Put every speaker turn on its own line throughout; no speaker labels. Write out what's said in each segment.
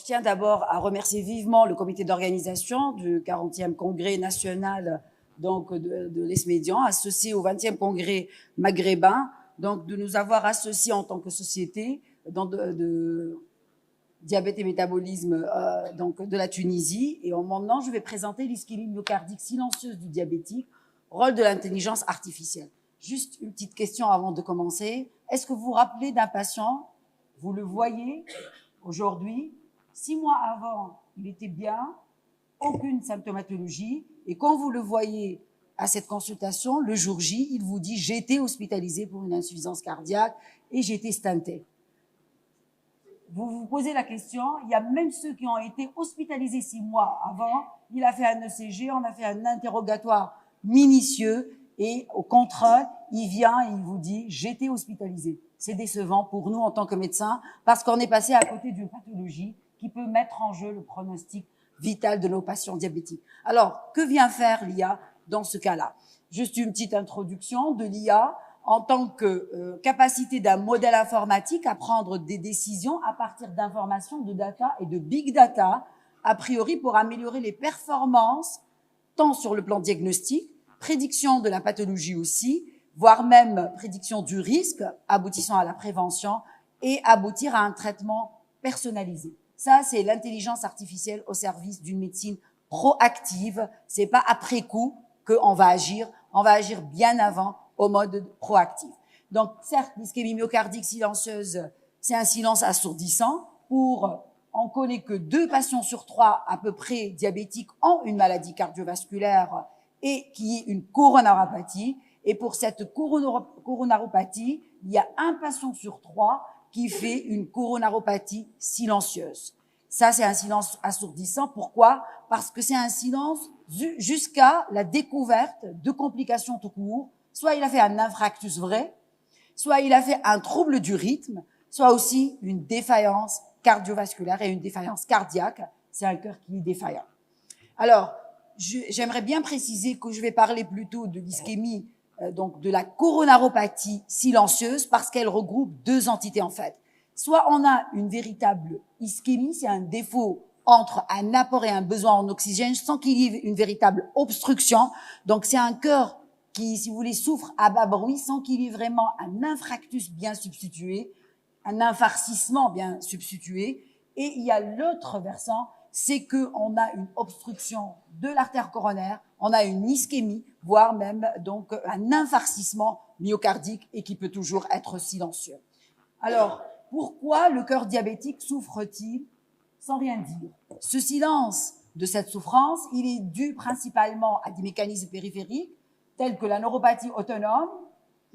je tiens d'abord à remercier vivement le comité d'organisation du 40e congrès national donc, de l'ESMEDIAN, associé au 20e congrès maghrébin, donc de nous avoir associés en tant que société dans de diabète et métabolisme donc de la Tunisie. Et en mon nom, je vais présenter l'ischémie myocardique silencieuse du diabétique, rôle de l'intelligence artificielle. Juste une petite question avant de commencer. Est-ce que vous vous rappelez d'un patient, vous le voyez aujourd'hui, 6 mois avant, il était bien, aucune symptomatologie, et quand vous le voyez à cette consultation, le jour J, il vous dit « j'ai été hospitalisé pour une insuffisance cardiaque et j'ai été stenté ». Vous vous posez la question, il y a même ceux qui ont été hospitalisés 6 mois avant, il a fait un ECG, on a fait un interrogatoire minutieux, et au contrôle, il vient et il vous dit « j'ai été hospitalisé ». C'est décevant pour nous en tant que médecins parce qu'on est passé à côté d'une pathologie qui peut mettre en jeu le pronostic vital de nos patients diabétiques. Alors, que vient faire l'IA dans ce cas-là? Juste une petite introduction de l'IA en tant que capacité d'un modèle informatique à prendre des décisions à partir d'informations, de data et de big data, a priori pour améliorer les performances, tant sur le plan diagnostique, prédiction de la pathologie aussi, voire même prédiction du risque, aboutissant à la prévention et aboutir à un traitement personnalisé. Ça, c'est l'intelligence artificielle au service d'une médecine proactive. C'est pas après coup qu'on va agir, on va agir bien avant au mode proactif. Donc, certes, l'ischémie myocardique silencieuse, c'est un silence assourdissant. On connaît que 2 patients sur 3 à peu près diabétiques ont une maladie cardiovasculaire et qui est une coronaropathie. Et pour cette coronaropathie, il y a 1 patient sur 3 qui fait une coronaropathie silencieuse. Ça, c'est un silence assourdissant. Pourquoi? Parce que c'est un silence jusqu'à la découverte de complications tout court. Soit il a fait un infarctus vrai, soit il a fait un trouble du rythme, soit aussi une défaillance cardiovasculaire et une défaillance cardiaque. C'est un cœur qui est défaillant. Alors, j'aimerais bien préciser que je vais parler plutôt de l'ischémie, donc de la coronaropathie silencieuse, parce qu'elle regroupe 2 entités en fait. Soit on a une véritable ischémie, c'est un défaut entre un apport et un besoin en oxygène sans qu'il y ait une véritable obstruction. Donc c'est un cœur qui, si vous voulez, souffre à bas bruit sans qu'il y ait vraiment un infarctus bien substitué, un infarcissement bien substitué. Et il y a l'autre versant, c'est qu'on a une obstruction de l'artère coronaire, on a une ischémie, voire même donc un infarcissement myocardique et qui peut toujours être silencieux. Alors, pourquoi le cœur diabétique souffre-t-il sans rien dire? Ce silence de cette souffrance, il est dû principalement à des mécanismes périphériques tels que la neuropathie autonome,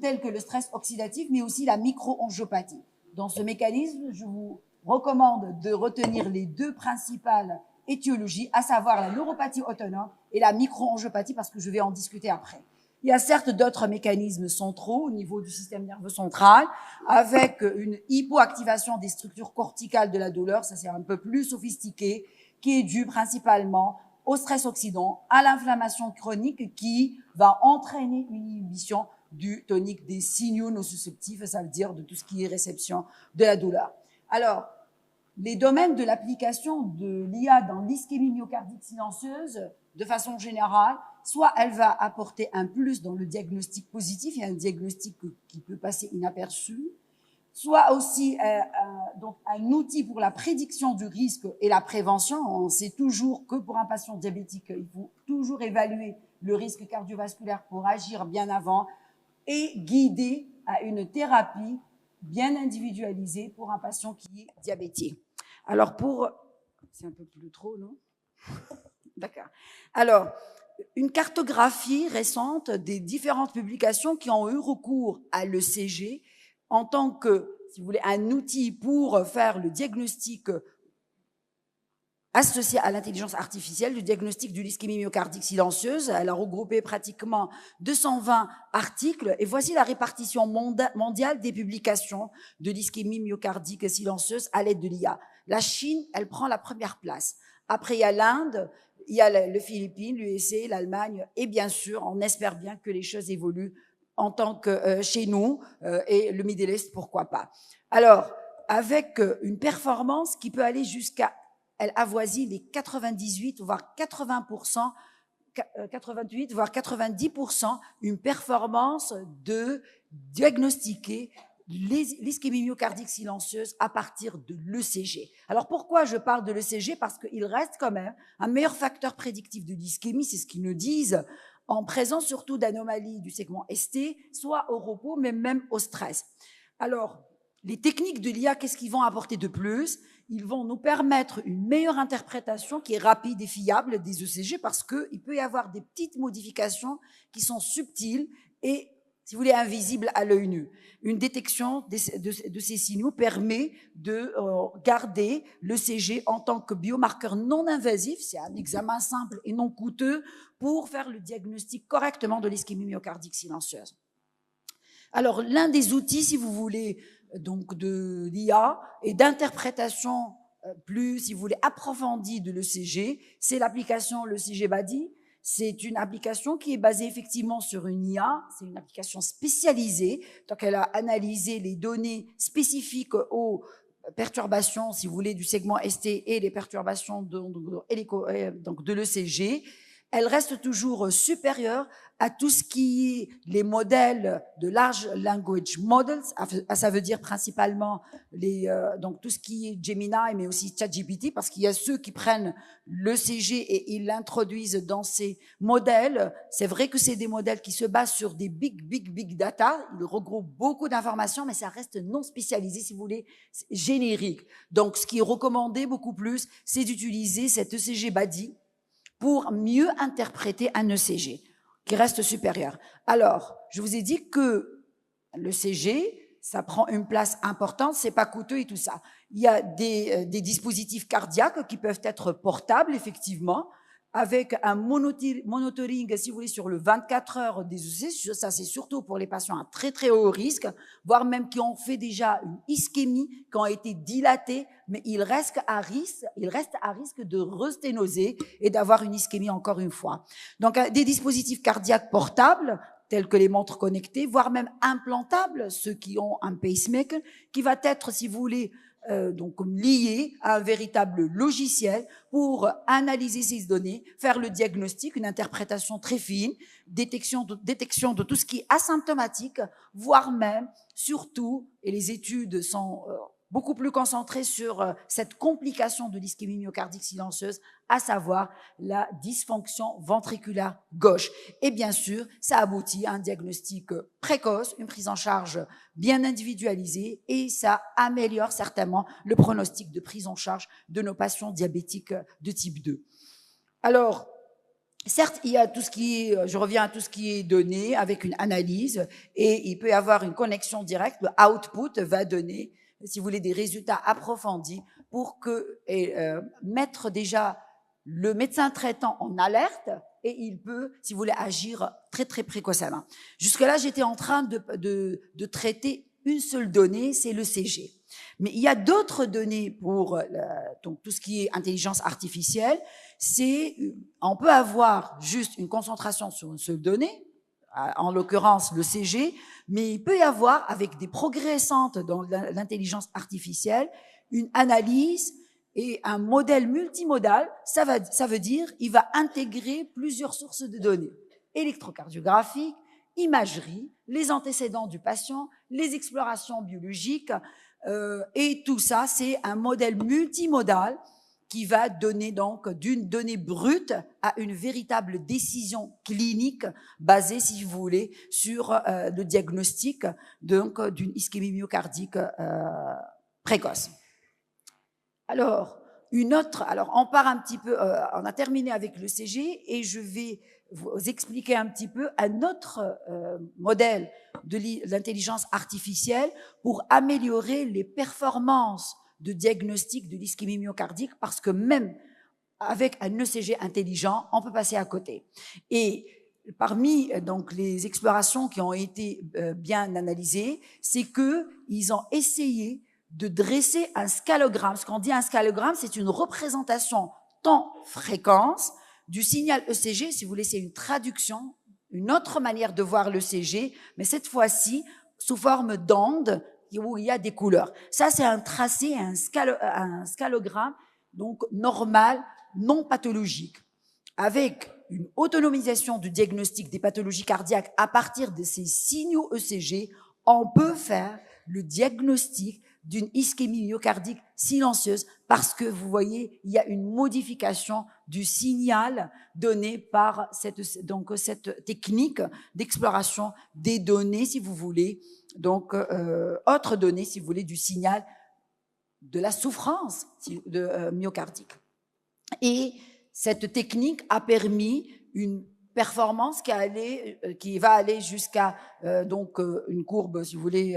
tels que le stress oxydatif, mais aussi la microangiopathie. Dans ce mécanisme, je vous recommande de retenir les 2 principales étiologies, à savoir la neuropathie autonome et la microangiopathie, parce que je vais en discuter après. Il y a certes d'autres mécanismes centraux au niveau du système nerveux central, avec une hypoactivation des structures corticales de la douleur, ça c'est un peu plus sophistiqué, qui est dû principalement au stress oxydant, à l'inflammation chronique qui va entraîner une inhibition du tonique des signaux nociceptifs, ça veut dire de tout ce qui est réception de la douleur. Alors, les domaines de l'application de l'IA dans l'ischémie myocardique silencieuse, de façon générale, soit elle va apporter un plus dans le diagnostic positif, il y a un diagnostic qui peut passer inaperçu, soit aussi donc un outil pour la prédiction du risque et la prévention. On sait toujours que pour un patient diabétique, il faut toujours évaluer le risque cardiovasculaire pour agir bien avant et guider à une thérapie bien individualisée pour un patient qui est diabétique. Alors c'est un peu plus trop, non? D'accord. Alors, une cartographie récente des différentes publications qui ont eu recours à l'ECG en tant que, si vous voulez, un outil pour faire le diagnostic associé à l'intelligence artificielle, le diagnostic de l'ischémie myocardique silencieuse. Elle a regroupé pratiquement 220 articles et voici la répartition mondiale des publications de l'ischémie myocardique silencieuse à l'aide de l'IA. La Chine, elle prend la première place. Après, il y a l'Inde, il y a les Philippines, l'USA, l'Allemagne et bien sûr, on espère bien que les choses évoluent en tant que chez nous et le Middle East, pourquoi pas. Alors, avec une performance qui peut aller jusqu'à elle avoisine les 98 voire 80%, 88 voire 90% une performance de diagnostiquer l'ischémie myocardique silencieuse à partir de l'ECG. Alors pourquoi je parle de l'ECG? Parce qu'il reste quand même un meilleur facteur prédictif de l'ischémie, c'est ce qu'ils nous disent, en présence surtout d'anomalies du segment ST, soit au repos, mais même au stress. Alors, les techniques de l'IA, qu'est-ce qu'ils vont apporter de plus? Ils vont nous permettre une meilleure interprétation qui est rapide et fiable des ECG parce qu'il peut y avoir des petites modifications qui sont subtiles et, si vous voulez, invisibles à l'œil nu. Une détection de ces signaux permet de garder l'ECG en tant que biomarqueur non invasif, c'est un examen simple et non coûteux pour faire le diagnostic correctement de l'ischémie myocardique silencieuse. Alors, l'un des outils, si vous voulez, donc de l'IA et d'interprétation plus, si vous voulez, approfondie de l'ECG, c'est l'application l'ECG Buddy. C'est une application qui est basée effectivement sur une IA, c'est une application spécialisée, donc elle a analysé les données spécifiques aux perturbations, si vous voulez, du segment ST et les perturbations de l'ECG. Elle reste toujours supérieure à tout ce qui est les modèles de large language models, ça veut dire principalement donc tout ce qui est Gemini, mais aussi ChatGPT, parce qu'il y a ceux qui prennent l'ECG et ils l'introduisent dans ces modèles. C'est vrai que c'est des modèles qui se basent sur des big data, ils regroupent beaucoup d'informations, mais ça reste non spécialisé, si vous voulez, générique. Donc, ce qui est recommandé beaucoup plus, c'est d'utiliser cet ECG Buddy pour mieux interpréter un ECG qui reste supérieur. Alors, je vous ai dit que l'ECG, ça prend une place importante, c'est pas coûteux et tout ça. Il y a des dispositifs cardiaques qui peuvent être portables, effectivement, avec un monitoring, si vous voulez, sur le 24 heures des ECG. Ça, c'est surtout pour les patients à très, très haut risque, voire même qui ont fait déjà une ischémie, qui ont été dilatés, mais ils restent à risque de resténoser et d'avoir une ischémie encore une fois. Donc, des dispositifs cardiaques portables, tels que les montres connectées, voire même implantables, ceux qui ont un pacemaker, qui va être, si vous voulez, donc lié à un véritable logiciel pour analyser ces données, faire le diagnostic, une interprétation très fine, détection de tout ce qui est asymptomatique, voire même, surtout, et les études sont beaucoup plus concentrées sur cette complication de l'ischémie myocardique silencieuse, à savoir la dysfonction ventriculaire gauche. Et bien sûr, ça aboutit à un diagnostic précoce, une prise en charge bien individualisée, et ça améliore certainement le pronostic de prise en charge de nos patients diabétiques de type 2. Alors, certes, il y a tout ce qui est, je reviens à tout ce qui est donné avec une analyse, et il peut y avoir une connexion directe. Le output va donner, si vous voulez, des résultats approfondis pour mettre déjà le médecin traitant en alerte, et il peut, si vous voulez, agir très, très précocement. Jusque-là, j'étais en train de traiter une seule donnée, c'est l'ECG. Mais il y a d'autres données pour donc tout ce qui est intelligence artificielle. On peut avoir juste une concentration sur une seule donnée, en l'occurrence l'ECG, mais il peut y avoir, avec des progrès récents dans l'intelligence artificielle, une analyse et un modèle multimodal. Ça veut dire il va intégrer plusieurs sources de données, électrocardiographiques, imagerie, les antécédents du patient, les explorations biologiques, et tout ça, c'est un modèle multimodal qui va donner donc d'une donnée brute à une véritable décision clinique basée, si vous voulez, sur le diagnostic donc d'une ischémie myocardique précoce. Alors, on part un petit peu, on a terminé avec l'ECG et je vais vous expliquer un petit peu un autre modèle de l'intelligence artificielle pour améliorer les performances de diagnostic de l'ischémie myocardique, parce que même avec un ECG intelligent, on peut passer à côté. Et parmi donc les explorations qui ont été bien analysées, c'est que ils ont essayé de dresser un scalogramme. Ce qu'on dit un scalogramme, c'est une représentation temps-fréquence du signal ECG. Si vous voulez, c'est une traduction, une autre manière de voir l'ECG, mais cette fois-ci sous forme d'onde où il y a des couleurs. Ça, c'est un tracé, un scalogramme donc normale, non pathologique, avec une autonomisation du diagnostic des pathologies cardiaques à partir de ces signaux ECG, on peut faire le diagnostic d'une ischémie myocardique silencieuse parce que vous voyez, il y a une modification du signal donné par cette technique d'exploration des données, si vous voulez, donc autres données, si vous voulez, du signal de la souffrance myocardique. Et cette technique a permis une performance qui va aller jusqu'à une courbe, si vous voulez,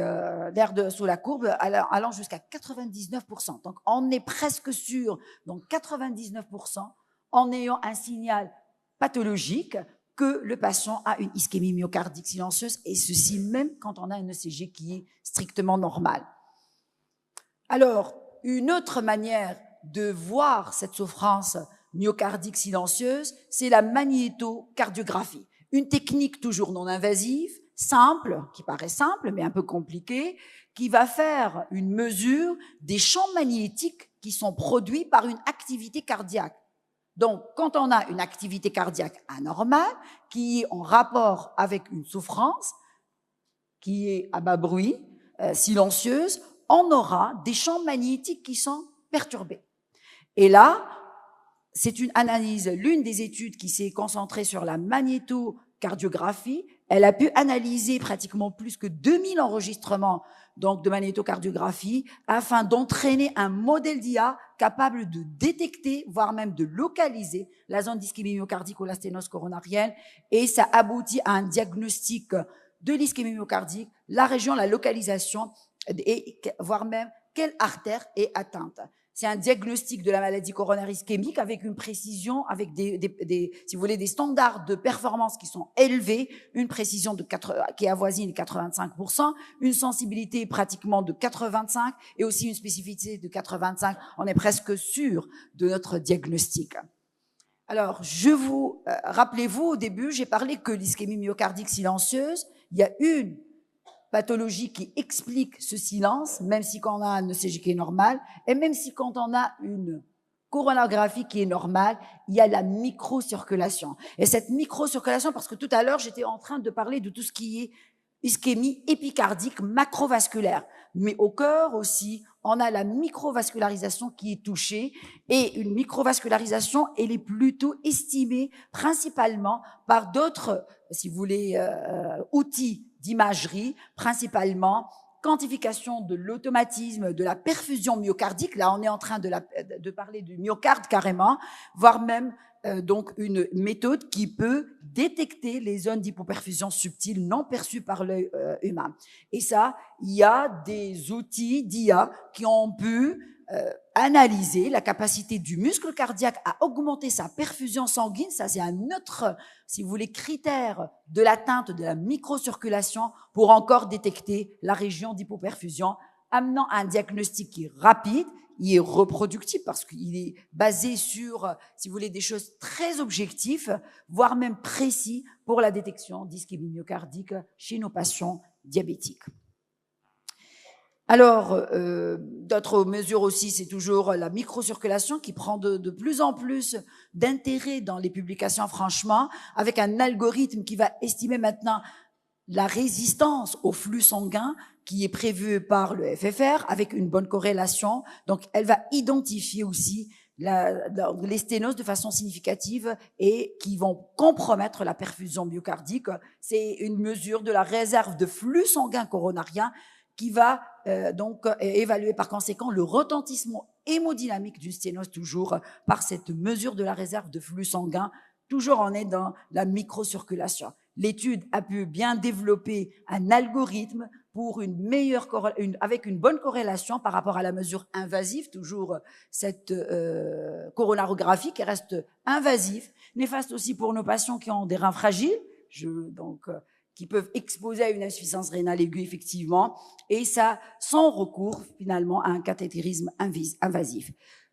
l'air sous la courbe, allant jusqu'à 99%. Donc, on est presque sûr, donc 99%, en ayant un signal pathologique, que le patient a une ischémie myocardique silencieuse, et ceci même quand on a un ECG qui est strictement normal. Alors, une autre manière de voir cette souffrance myocardique silencieuse, c'est la magnétocardiographie. Une technique toujours non invasive, simple, qui paraît simple, mais un peu compliquée, qui va faire une mesure des champs magnétiques qui sont produits par une activité cardiaque. Donc, quand on a une activité cardiaque anormale, qui est en rapport avec une souffrance, qui est à bas bruit, silencieuse, on aura des champs magnétiques qui sont perturbés. Et là, c'est une analyse, l'une des études qui s'est concentrée sur la magnétocardiographie, elle a pu analyser pratiquement plus que 2000 enregistrements donc de magnétocardiographie afin d'entraîner un modèle d'IA capable de détecter, voire même de localiser la zone d'ischémie myocardique ou la sténose coronarienne, et ça aboutit à un diagnostic de l'ischémie myocardique, la région, la localisation, et voire même quelle artère est atteinte. C'est un diagnostic de la maladie coronaire ischémique avec une précision, avec si vous voulez, des standards de performance qui sont élevés, une précision qui avoisine 85%, une sensibilité pratiquement de 85% et aussi une spécificité de 85%. On est presque sûr de notre diagnostic. Alors, rappelez-vous, au début, j'ai parlé que l'ischémie myocardique silencieuse, il y a une pathologie qui explique ce silence, même si quand on a un ECG qui est normal, et même si quand on a une coronographie qui est normale, il y a la microcirculation. Et cette microcirculation, parce que tout à l'heure, j'étais en train de parler de tout ce qui est ischémie épicardique macrovasculaire. Mais au cœur aussi, on a la microvascularisation qui est touchée, et une microvascularisation, elle est plutôt estimée principalement par d'autres, si vous voulez, outils d'imagerie, principalement quantification de l'automatisme, de la perfusion myocardique. Là, on est en train de parler du myocarde carrément, voire même donc une méthode qui peut détecter les zones d'hypoperfusion subtiles non perçues par l'œil humain. Et ça, il y a des outils d'IA qui ont pu analyser la capacité du muscle cardiaque à augmenter sa perfusion sanguine. Ça, c'est un autre, si vous voulez, critère de l'atteinte de la microcirculation pour encore détecter la région d'hypoperfusion, amenant à un diagnostic qui est rapide, il est reproductible parce qu'il est basé sur, si vous voulez, des choses très objectives, voire même précis pour la détection d'ischémie myocardique chez nos patients diabétiques. Alors, d'autres mesures aussi, c'est toujours la microcirculation qui prend de plus en plus d'intérêt dans les publications, franchement, avec un algorithme qui va estimer maintenant la résistance au flux sanguin qui est prévu par le FFR avec une bonne corrélation. Donc, elle va identifier aussi les sténoses de façon significative et qui vont compromettre la perfusion myocardique. C'est une mesure de la réserve de flux sanguin coronarien qui va donc évaluer par conséquent le retentissement hémodynamique d'une sténose, toujours par cette mesure de la réserve de flux sanguin. Toujours on est dans la microcirculation. L'étude a pu bien développer un algorithme pour avec une bonne corrélation par rapport à la mesure invasive, toujours cette coronarographie qui reste invasive, néfaste aussi pour nos patients qui ont des reins fragiles, qui peuvent exposer à une insuffisance rénale aiguë, effectivement, et ça sans recours, finalement, à un cathétérisme invasif.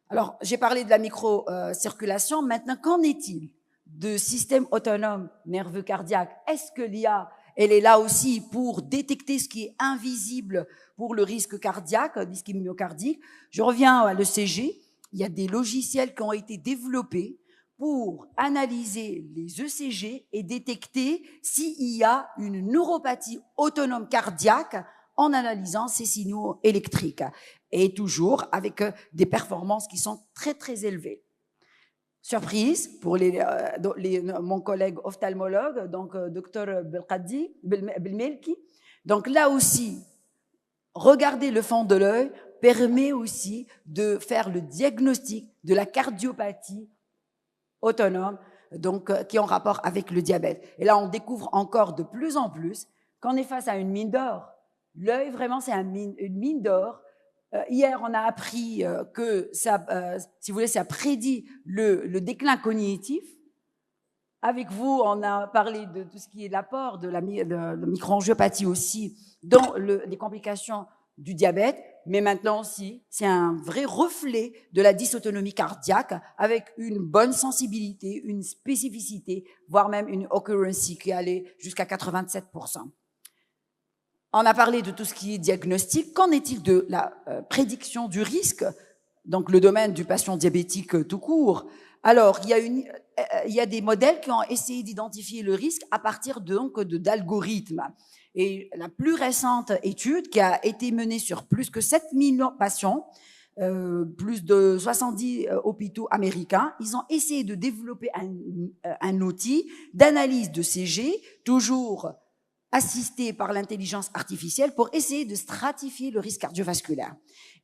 Alors, j'ai parlé de la microcirculation. Maintenant, qu'en est-il de système autonome nerveux cardiaque? Est-ce que l'IA, elle est là aussi pour détecter ce qui est invisible pour le risque cardiaque, d'ischémie myocardique? Je reviens à l'ECG. il y a des logiciels qui ont été développés pour analyser les ECG et détecter s'il y a une neuropathie autonome cardiaque en analysant ces signaux électriques, et toujours avec des performances qui sont très, très élevées. Surprise pour mon collègue ophtalmologue, donc Dr Belmelki. Donc là aussi, regarder le fond de l'œil permet aussi de faire le diagnostic de la cardiopathie autonome, donc qui est en rapport avec le diabète. Et là, on découvre encore de plus en plus qu'on est face à une mine d'or. L'œil, vraiment, c'est une mine d'or. Hier, on a appris que ça, si vous voulez, ça prédit le déclin cognitif. Avec vous, on a parlé de tout ce qui est l'apport de la microangiopathie aussi dans les complications du diabète, mais maintenant aussi, c'est un vrai reflet de la dysautonomie cardiaque avec une bonne sensibilité, une spécificité, voire même une occurrence qui allait jusqu'à 87%. On a parlé de tout ce qui est diagnostic. Qu'en est-il de la prédiction du risque, donc le domaine du patient diabétique tout court? Alors, il y a des modèles qui ont essayé d'identifier le risque à partir d'algorithmes. Et la plus récente étude, qui a été menée sur plus que 7 millions de patients, plus de 70 hôpitaux américains, ils ont essayé de développer un outil d'analyse de CG, toujours assisté par l'intelligence artificielle, pour essayer de stratifier le risque cardiovasculaire.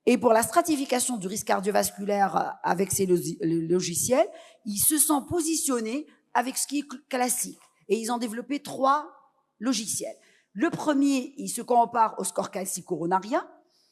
Et pour la stratification du risque cardiovasculaire avec ces logiciels, ils se sont positionnés avec ce qui est classique. Et ils ont développé 3 logiciels. Le premier, il se compare au score calcicoronaria.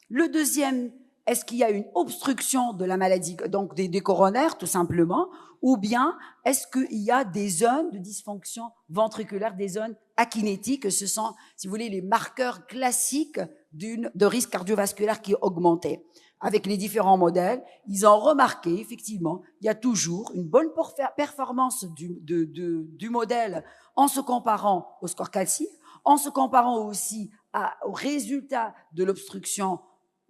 Le deuxième, est-ce qu'il y a une obstruction de la maladie, donc des coronaires, tout simplement, ou bien est-ce qu'il y a des zones de dysfonction ventriculaire, des zones akinétiques? Ce sont, si vous voulez, les marqueurs classiques de risque cardiovasculaire qui est augmenté. Avec les différents modèles, ils ont remarqué, effectivement, il y a toujours une bonne performance du modèle en se comparant au score calcique, en se comparant aussi aux résultats de l'obstruction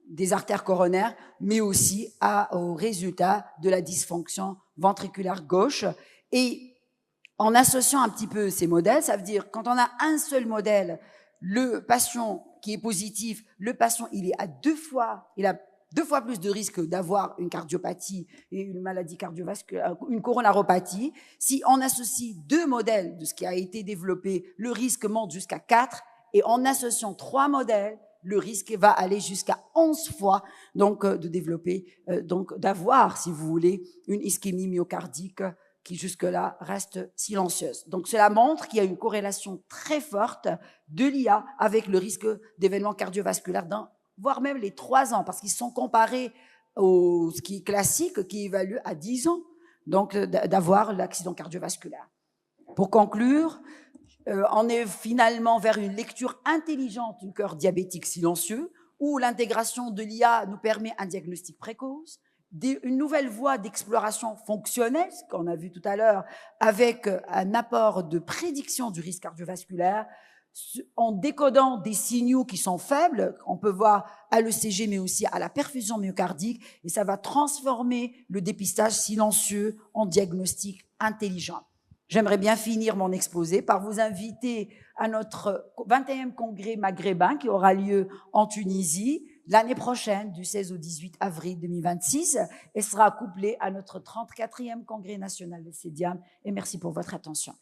des artères coronaires, mais aussi aux résultats de la dysfonction ventriculaire gauche. Et en associant un petit peu ces modèles, ça veut dire quand on a un seul modèle, le patient qui est positif, le patient il a 2 fois plus de risque d'avoir une cardiopathie et une maladie cardiovasculaire, une coronaropathie. Si on associe 2 modèles de ce qui a été développé, le risque monte jusqu'à 4, et en associant 3 modèles, le risque va aller jusqu'à 11 fois, donc de développer, donc d'avoir, si vous voulez, une ischémie myocardique qui jusque-là reste silencieuse. Donc cela montre qu'il y a une corrélation très forte de l'IA avec le risque d'événements cardiovasculaires voire même les 3 ans, parce qu'ils sont comparés au ce qui est classique, qui évalue à 10 ans, donc d'avoir l'accident cardiovasculaire. Pour conclure, on est finalement vers une lecture intelligente du cœur diabétique silencieux, où l'intégration de l'IA nous permet un diagnostic précoce, une nouvelle voie d'exploration fonctionnelle, ce qu'on a vu tout à l'heure, avec un apport de prédiction du risque cardiovasculaire, en décodant des signaux qui sont faibles, on peut voir à l'ECG, mais aussi à la perfusion myocardique, et ça va transformer le dépistage silencieux en diagnostic intelligent. J'aimerais bien finir mon exposé par vous inviter à notre 21e congrès maghrébin qui aura lieu en Tunisie l'année prochaine, du 16 au 18 avril 2026, et sera couplé à notre 34e congrès national de CEDIAM. Et merci pour votre attention.